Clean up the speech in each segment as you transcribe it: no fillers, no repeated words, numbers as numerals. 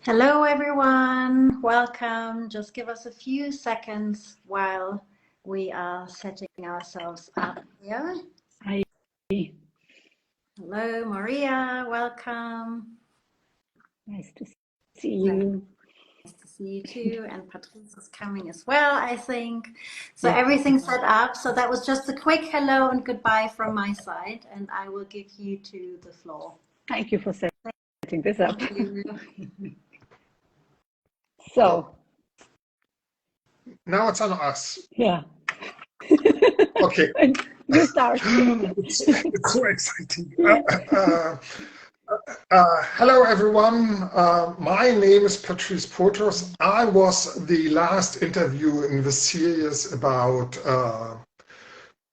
Hello, everyone. Welcome. Just give us a few seconds while we are setting ourselves up here. Hi. Hello, Maria. Welcome. Nice to see you. Nice to see you too. And Patrice is coming as well, I think. So Yes. everything's set up. So that was just a quick hello and goodbye from my side. And I will give you to the floor. Thank you for setting this up. Thank you. So, now it's on us. yeah. Okay. And you start. It's so exciting. Hello, everyone. My name is Patrice Poutrus. I was the last interview in the series about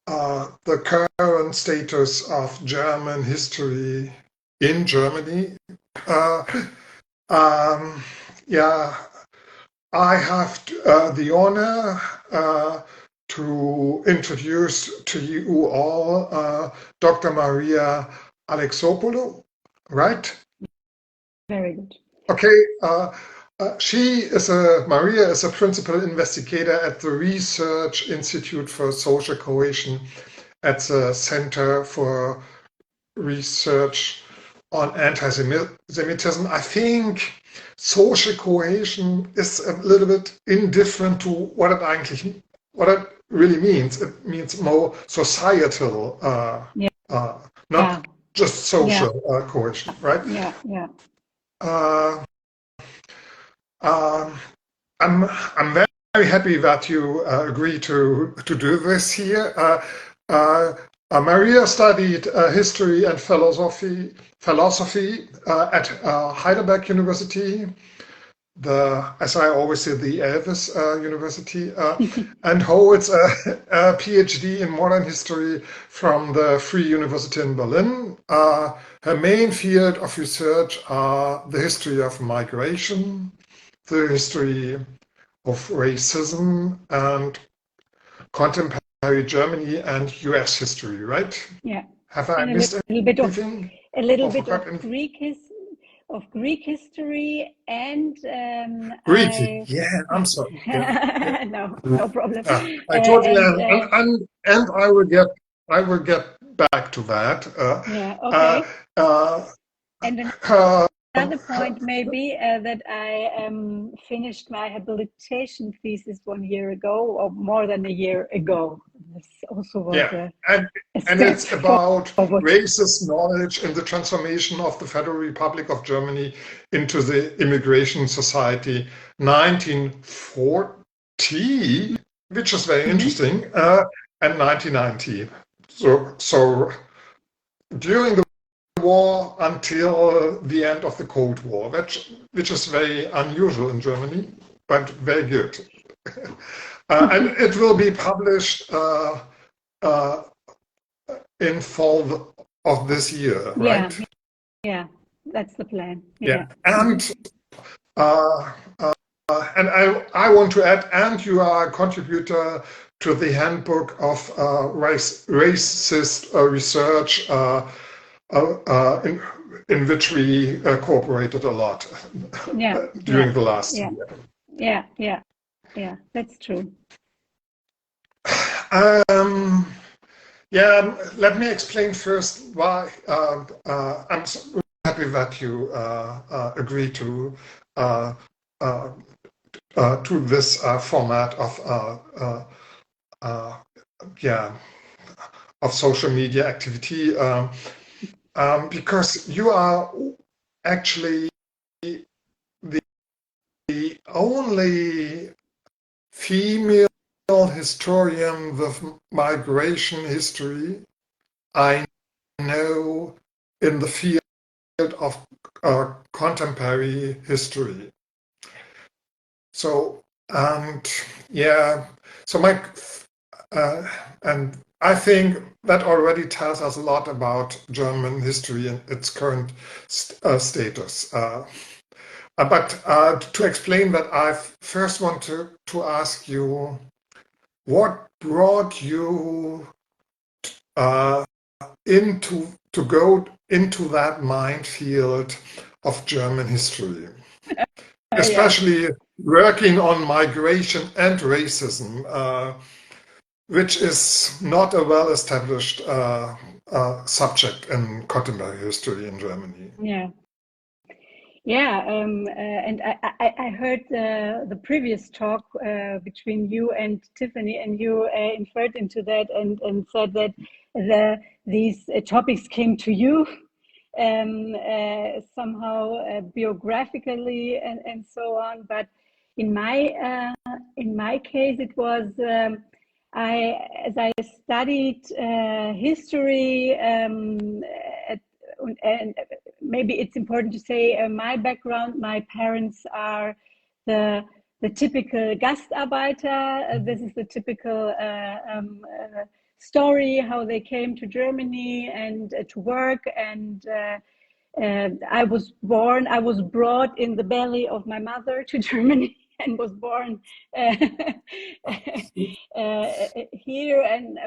the current status of German history in Germany. Yeah, I have the honor to introduce to you all Dr. Maria Alexopoulou, right? Very good. Okay, Maria is a principal investigator at the Research Institute for Social Cohesion at the Center for Research on Anti-Semitism. I think social cohesion is a little bit indifferent to what it really means. It means more societal, not just social cohesion, right? Yeah. I'm very happy that you agree to do this here. Maria studied history and philosophy at Heidelberg University, as I always say, the Elvis University, and holds a PhD in modern history from the Free University in Berlin. Her main field of research are the history of migration, the history of racism, and contemporary Germany and US history, right? Yeah. Have I missed anything? A little bit of Greek history and Greek. Yeah, I'm sorry. Yeah. No problem. I totally and I will get back to that. Okay. And another point maybe that I finished my habilitation thesis 1 year ago, or more than a year ago. This also was and it's about racist knowledge in the transformation of the Federal Republic of Germany into the immigration society 1940, which is very interesting, and 1990. So during the war until the end of the Cold War, which is very unusual in Germany, but very good. And it will be published in fall of this year, right? Yeah, that's the plan. Yeah. And I want to add, and you are a contributor to the handbook of racist research, in which we cooperated a lot during the last year. Yeah, that's true. Let me explain first why I'm so happy that you agree to this format of social media activity, because you are actually the only female historian with migration history I know in the field of contemporary history. So and I think that already tells us a lot about German history and its current status. But to explain that, I first want to ask you, what brought you to go into that minefield of German history? especially working on migration and racism, which is not a well-established subject in contemporary history in Germany. And I heard the previous talk between you and Tiffany, and you inferred into that and said that these topics came to you somehow biographically and so on. But in my case, it was as I studied history and maybe it's important to say my background. My parents are the typical Gastarbeiter. This is the typical story how they came to Germany and to work. And I was brought in the belly of my mother to Germany and was born here, and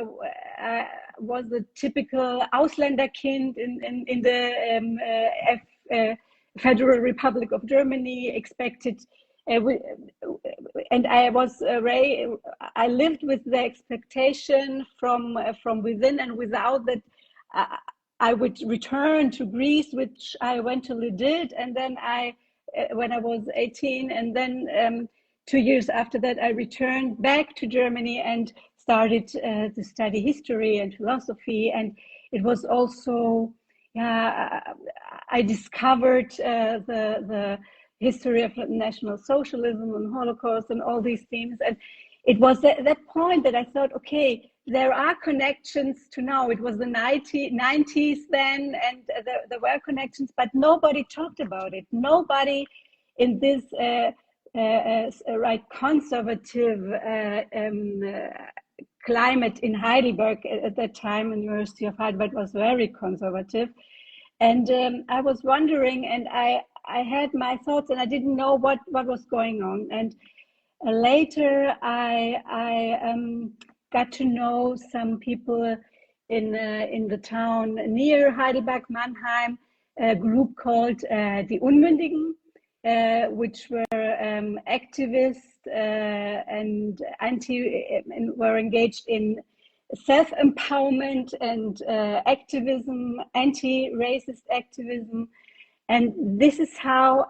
I was the typical Ausländerkind in the Federal Republic of Germany, expected, and I was I lived with the expectation from within and without that I would return to Greece, which I eventually did, and then when I was 18, and then 2 years after that, I returned back to Germany and started to study history and philosophy. And it was also, I discovered the history of National Socialism and Holocaust and all these themes. And it was at that point that I thought, okay, there are connections to now. It was the 90s then, and there were connections, but nobody talked about it. Nobody in this conservative climate in Heidelberg at that time, the University of Heidelberg was very conservative. And I was wondering, and I had my thoughts, and I didn't know what was going on. And later I got to know some people in the town near Heidelberg, Mannheim, a group called the Unmündigen, which were activists and were engaged in self-empowerment and activism, anti-racist activism. And this is how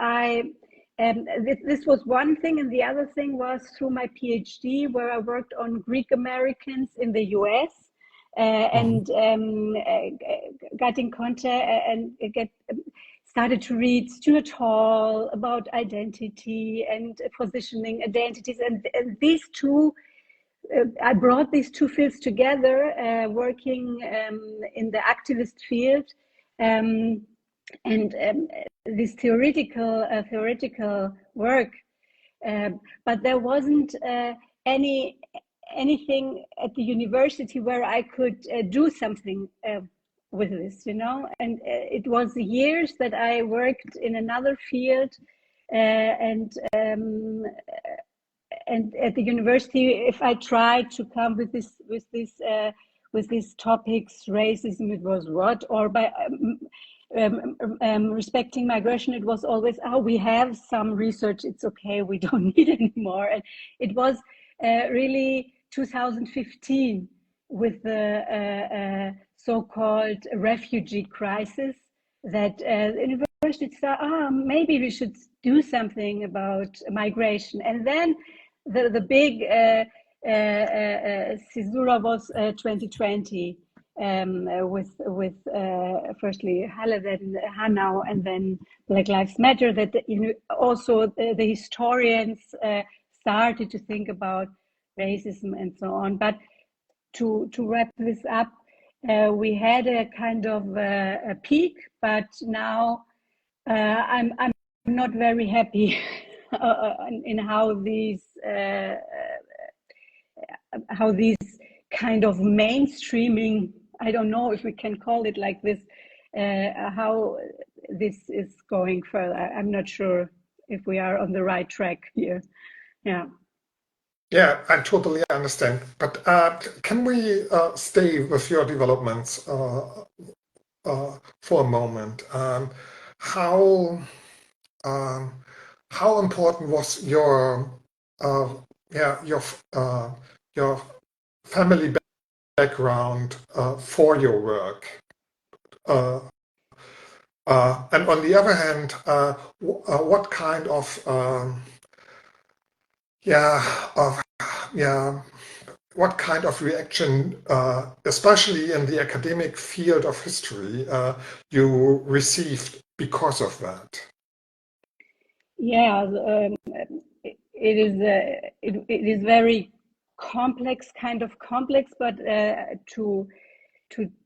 this was one thing, and the other thing was through my PhD, where I worked on Greek Americans in the US, and got in contact and started to read Stuart Hall about identity and positioning identities, and these two. I brought these two fields together, working in the activist field, and this theoretical work, but there wasn't anything at the university where I could do something with this, you know. And it was years that I worked in another field, and at the university, if I tried to come with these topics, racism, it was what, or by respecting migration, it was always, we have some research, it's okay, we don't need anymore. And it was really 2015 with the so-called refugee crisis that the university said, maybe we should do something about migration. And then the big caesura was 2020, with firstly Halle, then Hanau, and then Black Lives Matter. That also the historians started to think about racism and so on. But to wrap this up, we had a kind of a peak, but now I'm not very happy in how these kind of mainstreaming, I don't know if we can call it like this, how this is going further. I'm not sure if we are on the right track here. Yeah, I totally understand. But can we stay with your developments for a moment? How how important was yeah, your family background for your work? And on the other hand, what kind of of yeah, what kind of reaction, especially in the academic field of history, you received because of that? Yeah, it is very complex, kind of complex, but to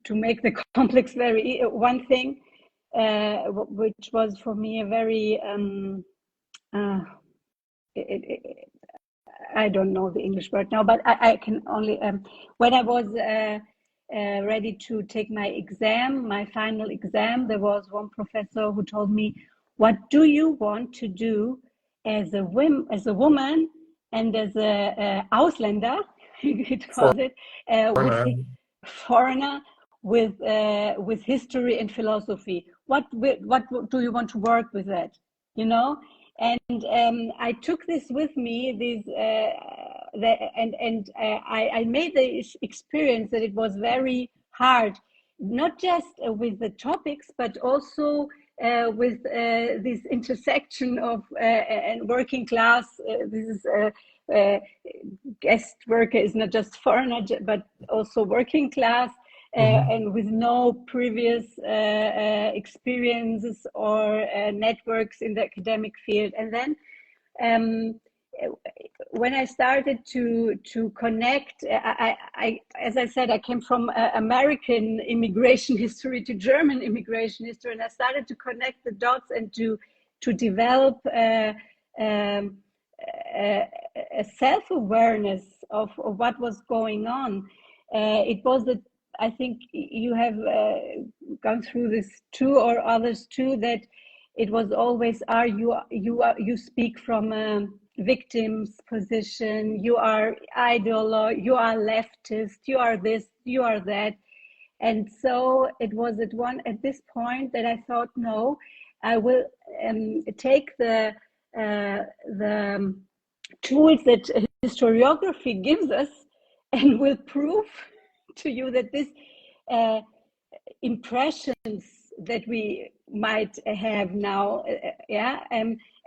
make the complex very one thing, which was for me a very I don't know the English word now, but I can only when I was ready to take my exam, my final exam, there was one professor who told me, "What do you want to do as a woman and as a Ausländer?" He calls it with foreigner with history and philosophy. What do you want to work with that? You know. And I took this with me. I made the experience that it was very hard, not just with the topics, but also with this intersection of and working class. This is guest worker is not just foreigner, but also working class. And with no previous experiences or networks in the academic field. And then when I started to connect, as I said, I came from American immigration history to German immigration history, and I started to connect the dots and to develop a self-awareness of what was going on. It was that I think you have gone through this too, or others too, that it was always you speak from a victim's position, you are ideologue, you are leftist, you are this, you are that. And so it was at this point that I thought, no, I will take the tools that historiography gives us and will prove to you that this impressions that we might have now,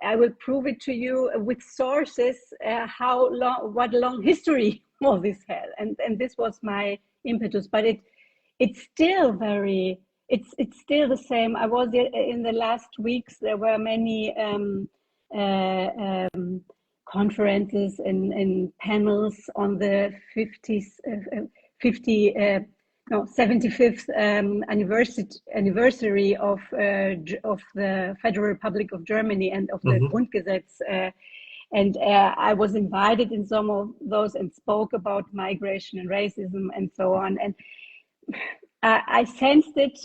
I will prove it to you with sources what long history all this had, and this was my impetus. But it's still it's still the same. I was in the last weeks. There were many conferences and panels on the 75th anniversary of the Federal Republic of Germany and of the Grundgesetz. And I was invited in some of those and spoke about migration and racism and so on. And I sensed it,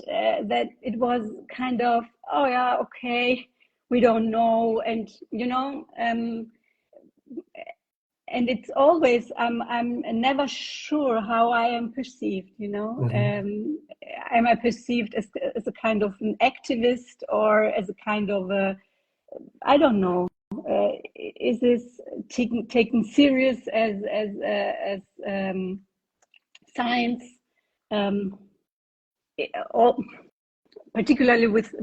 that it was kind of, oh yeah, okay, we don't know. And, and it's always, I'm never sure how I am perceived, am I perceived as a kind of an activist or as a kind of I don't know, is this taken serious as science, particularly with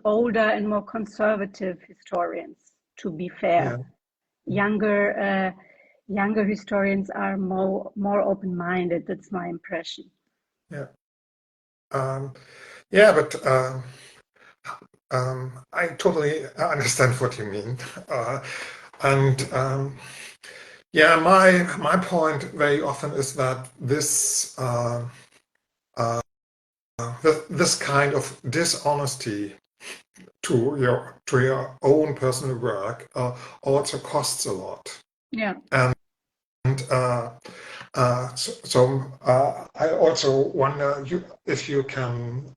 older and more conservative historians, to be fair. Yeah. Younger historians are more open-minded. That's my impression. Yeah. But I totally understand what you mean. My point very often is that this this kind of dishonesty to your own personal work also costs a lot. Yeah. And I also wonder if you can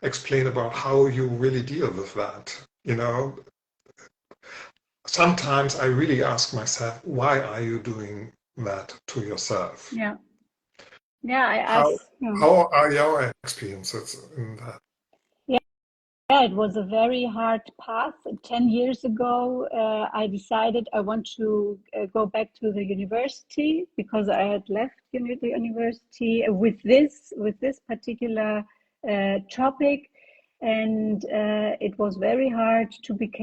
explain about how you really deal with that. Sometimes I really ask myself, why are you doing that to yourself? Yeah. Yeah. How are your experiences in that? it was a very hard path. 10 years ago, I decided I want to go back to the university because I had left the university with this particular topic, and it was very hard to get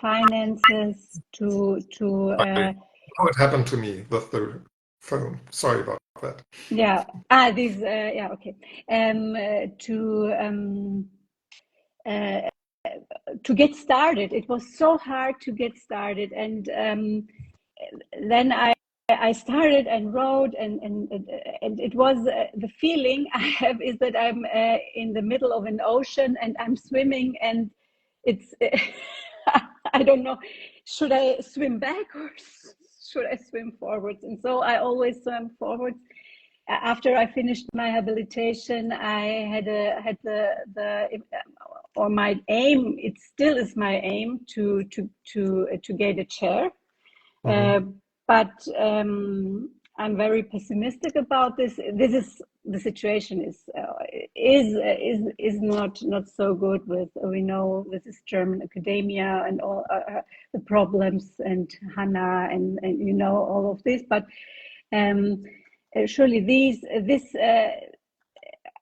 finances to. How it happened to me with the phone. Sorry about that. Yeah. Yeah. Okay. To get started, it was so hard to get started, and then I started and wrote, and it was the feeling I have is that I'm in the middle of an ocean and I'm swimming, and it's I don't know, should I swim back or should I swim forwards? And so I always swam forwards. After I finished my habilitation, I had my aim. It still is my aim to get a chair, but I'm very pessimistic about this. The situation is not so good with, we know, with this German academia and all the problems, and Hannah and all of this, but surely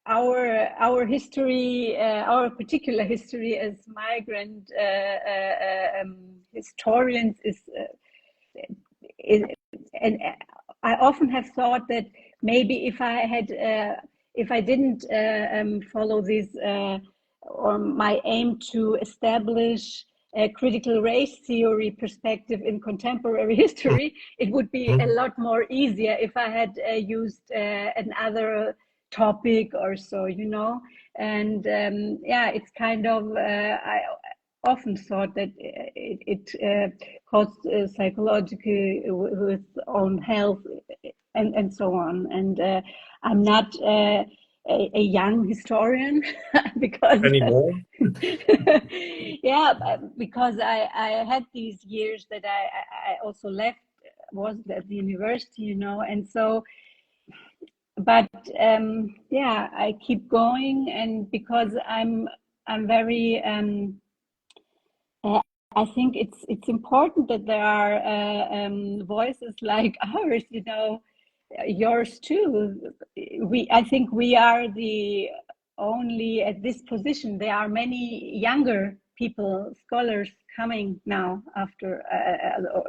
our history, our particular history as migrant historians is, and I often have thought that maybe if I didn't follow this or my aim to establish a critical race theory perspective in contemporary history, it would be a lot more easier if I had used another topic or so, and it's kind of I often thought that it caused psychological with own health and so on, and I'm not a young historian because anymore. Because I had these years that I also wasn't at the university, and so, but I keep going, and because I'm very I think it's important that there are voices like ours, yours too. I think we are the only at this position. There are many younger people, scholars coming now after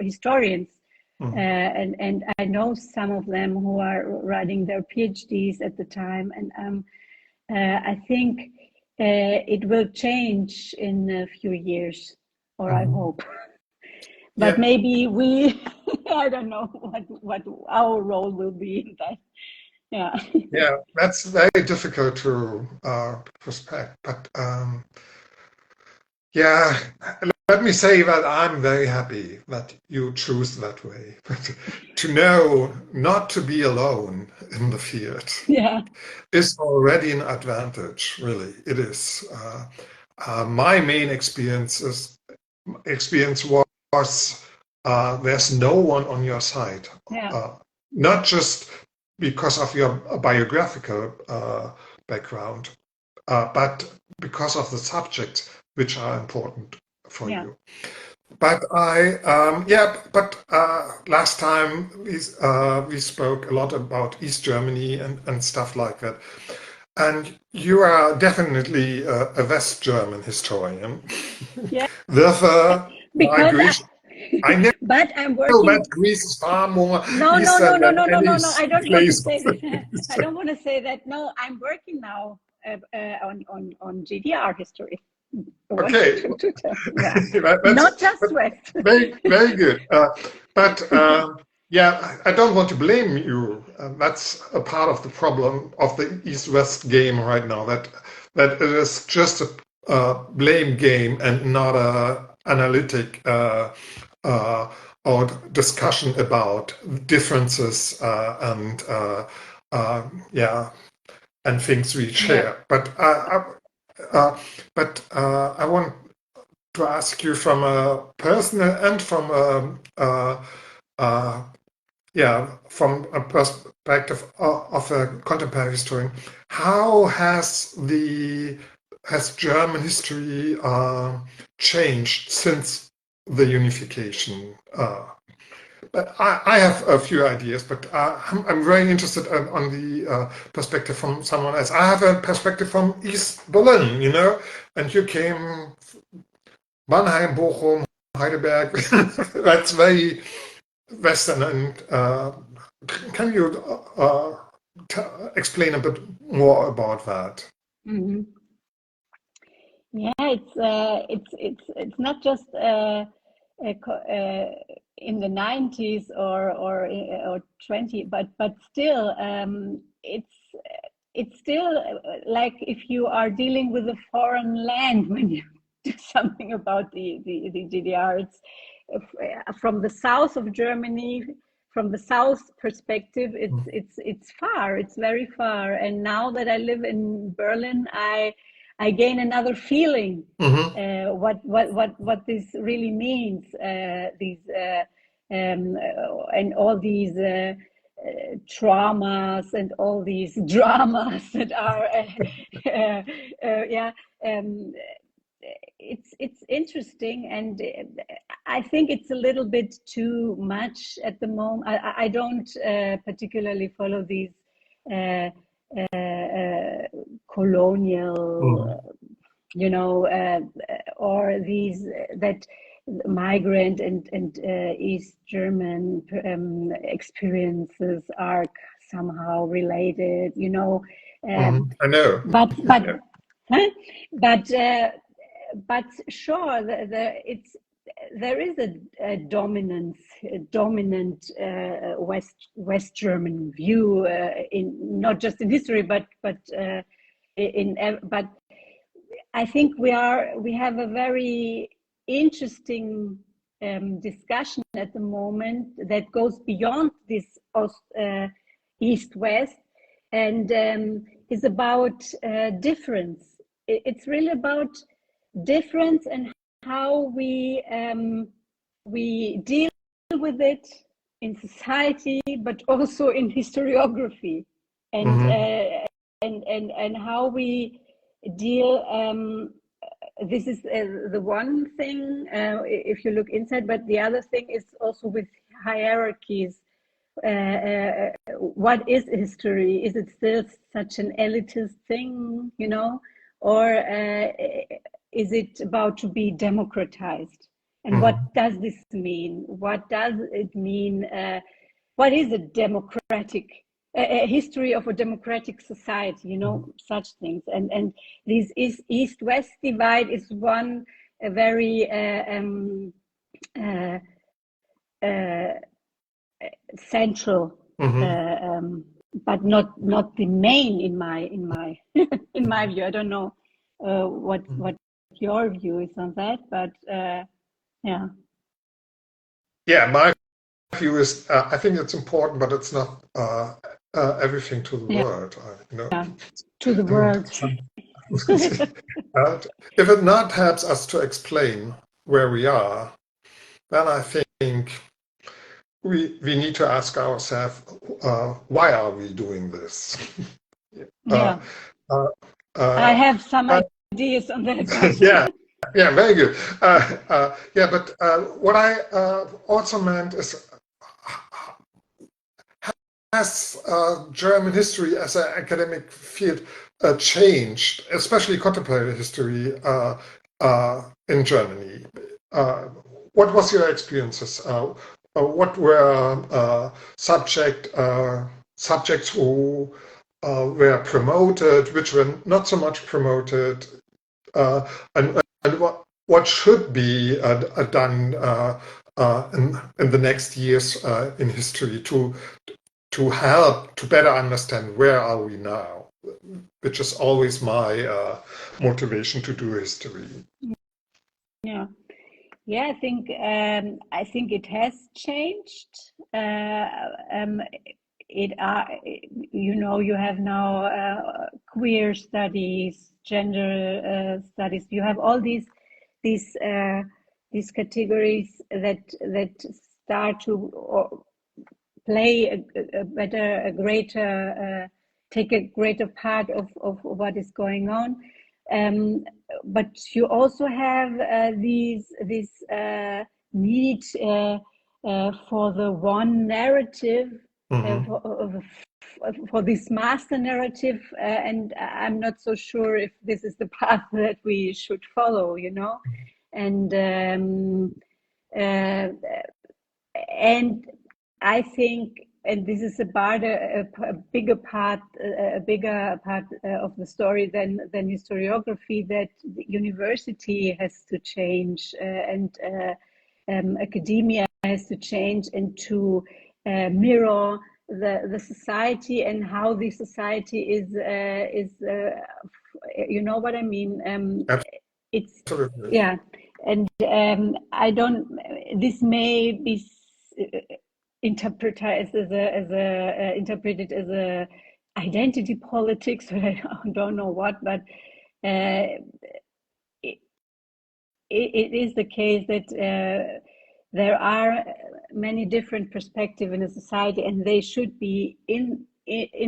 historians, and I know some of them who are writing their PhDs at the time, and I think it will change in a few years, or I hope. But maybe I don't know what our role will be in that. Yeah, that's very difficult to prospect. But let me say that I'm very happy that you choose that way. But to know not to be alone in the field is already an advantage, really. It is. My main experience was there's no one on your side. Not just because of your biographical background, but because of the subjects which are important for you. But last time we spoke a lot about East Germany and stuff like that. And you are definitely a West German historian. Therefore, because but I'm working. That Greece is far more. No. I don't want to say that. I don't want to say that. No, I'm working now on GDR history. Okay. Not just West. Very, very good. I don't want to blame you. That's a part of the problem of the East-West game right now. That it is just a blame game and not a analytic or discussion about differences and things we share. But I want to ask you from a personal and from a yeah, from a perspective of a contemporary historian, how has German history changed since the unification? But I have a few ideas, but I'm very interested on the perspective from someone else. I have a perspective from East Berlin, and you came Mannheim, Bochum, Heidelberg. That's very Western. And can you explain a bit more about that? Mm-hmm. Yeah, it's not just in the 90s or 20, but still it's still like if you are dealing with a foreign land when you do something about the DDR. It's from the south of Germany. From the south perspective, it's far. It's very far. And now that I live in Berlin, I gain another feeling what this really means. And all these traumas and all these dramas that are it's interesting, and I think it's a little bit too much at the moment. I don't particularly follow these colonial, or these that migrant and East German experiences are somehow related, I know. but but sure, there is a dominant West German view in not just in history, but I think we have a very interesting discussion at the moment that goes beyond this East-West and is about difference. It's really about difference and how we deal with it in society, but also in historiography, and how we deal. This is the one thing if you look inside, but the other thing is also with hierarchies. What is history? Is it still such an elitist thing, or is it about to be democratized? And what does this mean? What does it mean? What is a democratic a history of a democratic society? Such things. And this East-West divide is one very central, but not the main in my in my view. I don't know what your view is on that, but yeah. My view is I think it's important, but it's not everything to the world. To the world. If it not helps us to explain where we are, then I think we need to ask ourselves, why are we doing this? I have some ideas on that. Yeah, very good. But what I also meant is, has German history as an academic field changed, especially contemporary history in Germany? What was your experiences? What were subjects who were promoted, which were not so much promoted, and what should be done in the next years in history to help to better understand where are we now, which is always my motivation to do history. Yeah, I think it has changed. You have now queer studies, gender studies. You have all these categories that start to play a greater, take a greater part of what is going on. But you also have this need for the one narrative, for this master narrative, and I'm not so sure if this is the path that we should follow, you know. And I think, and this is about a bigger part of the story than historiography, that the university has to change, and academia has to change, and to mirror the society and how the society is you know what I mean. It's yeah, and I don't. This may be interpreted as a identity politics, or I don't know what, but it is the case that there are many different perspectives in a society, and they should be in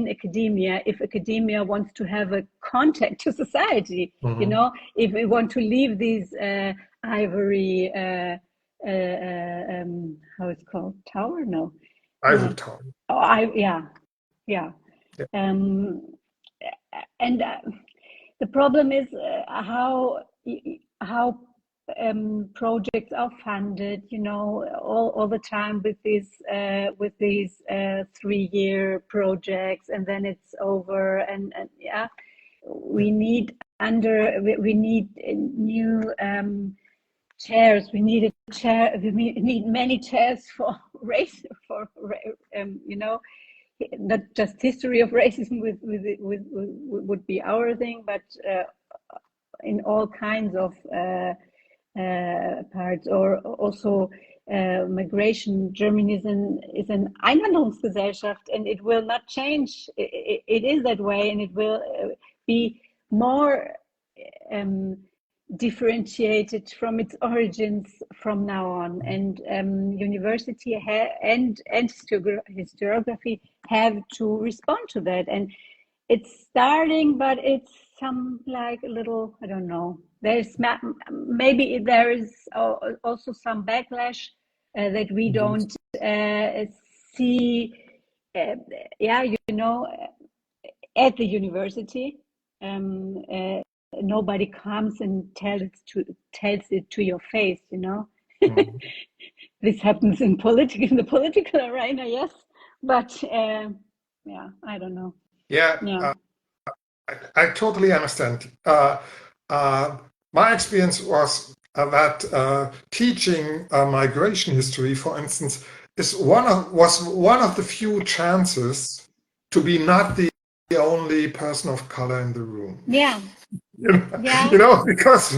academia if academia wants to have a contact to society. You know, if we want to leave these ivory how it's called, tower? No, ivory tower. Oh, yeah. And the problem is how projects are funded, you know, all the time with these 3-year projects, and then it's over, and yeah, we need new chairs. We need we need many chairs for race, you know, not just history of racism would be our thing, but in all kinds of parts, or also migration. Germany is an Einwanderungsgesellschaft, and it will not change. It is that way, and it will be more differentiated from its origins from now on. And university and historiography have to respond to that. And it's starting, but it's some like a little, I don't know. There's maybe there is also some backlash that we don't see. Yeah, you know, at the university, nobody comes and tells it to your face. You know, this happens in the political arena, yes, but yeah, I don't know. Yeah. I totally understand. My experience was that teaching migration history, for instance, was one of the few chances to be not the only person of color in the room. Yeah. You know, because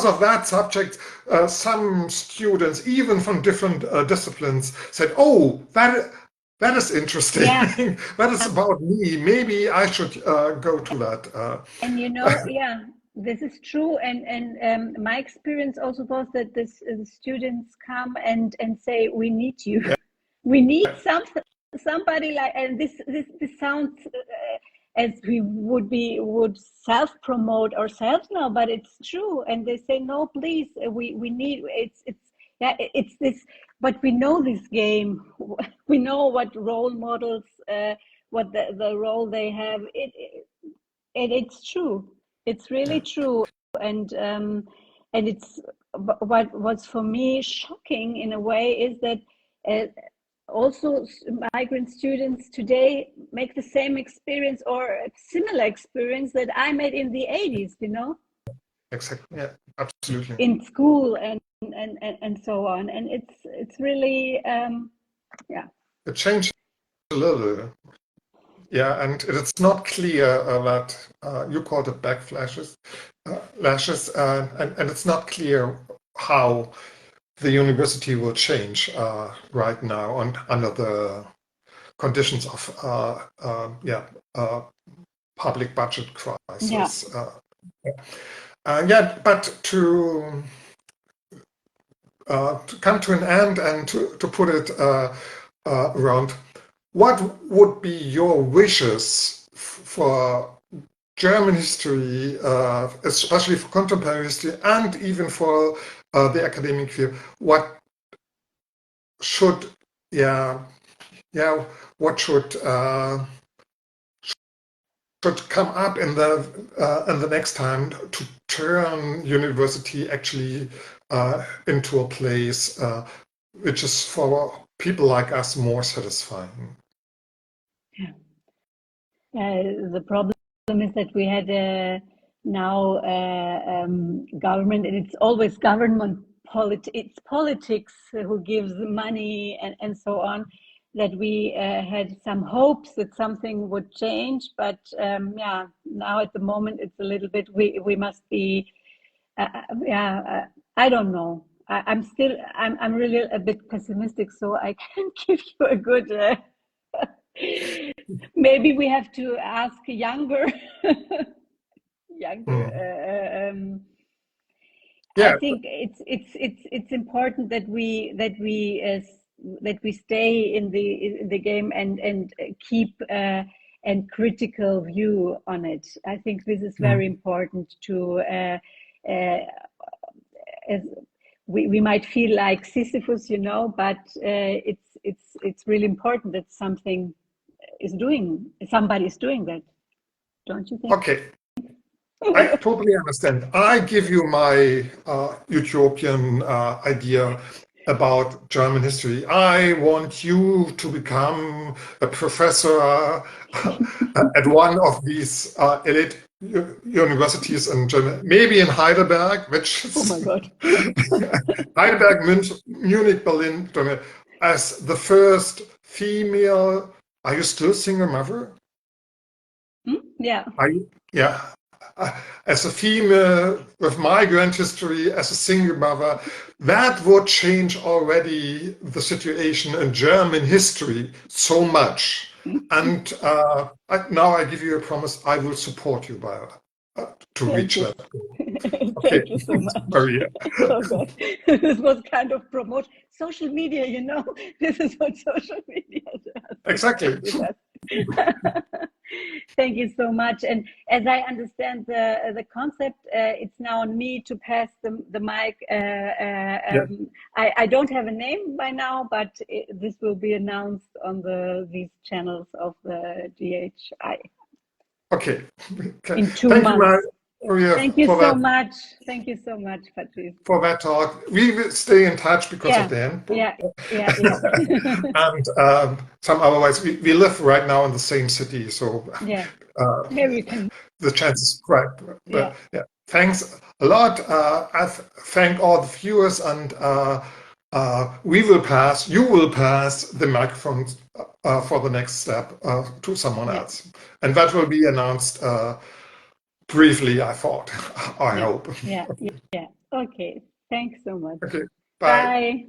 of that subject, some students, even from different disciplines, said, "Oh, that is interesting. Yeah. That is about me. Maybe I should go to that." And you know, yeah, this is true. And my experience also was that the students come and say, "We need you. Yeah. We need somebody like." And this sounds as we would self-promote ourselves now, but it's true. And they say, "No, please, we need it's this." But we know this game. We know what role models, what the role they have. It's true. It's really true. And it's what's for me shocking in a way is that also migrant students today make the same experience or a similar experience that I made in the 80s. You know. Exactly. Yeah. Absolutely. In school and so on, and it's really yeah. It changed a little. Yeah, and it's not clear that you called it backflashes, lashes, and it's not clear how the university will change right now under the conditions of public budget crisis. Yeah, but to come to an end and to put it around. What would be your wishes for German history, especially for contemporary history, and even for the academic field? What should, what should come up in the next time to turn university actually into a place which is for people like us more satisfying? Yeah. The problem is that we had now government, and it's always government it's politics who gives the money and so on, that we had some hopes that something would change, but yeah, now at the moment it's a little bit, we must be I don't know. I'm really a bit pessimistic, so I can't give you a good maybe we have to ask younger Yeah, I think it's important that we stay in the game and keep and critical view on it. I think this is very important to as we might feel like Sisyphus, you know, but it's really important that somebody is doing that, don't you think? okay. I totally understand. I give you my utopian idea about German history. I want you to become a professor at one of these elite universities in Germany, maybe in Heidelberg, which is Oh my God. Heidelberg, Munich, Berlin, Germany, as the first female. Are you still single mother? Yeah. Yeah. As a female with migrant history, as a single mother, that would change already the situation in German history so much. And now I give you a promise, I will support you by to reach that goal. Okay. Thank you so much. Maria. Oh God, this was kind of promote social media, you know. This is what social media does. Exactly. Thank you so much. And as I understand the concept, it's now on me to pass the mic. I don't have a name by now, but this will be announced on these channels of the GHI. Okay. In 2 Thank months. you, Maria, Thank you for so that. much. Thank you so much, Patrice. For that talk. We will stay in touch because of the handbook. Yeah. And some otherwise, we live right now in the same city, so maybe we can. The chance is quite. But yeah, thanks a lot. I thank all the viewers, and you will pass the microphone for the next step to someone else, and that will be announced briefly. I thought. I hope. Yeah. Okay. Thanks so much. Okay. Bye.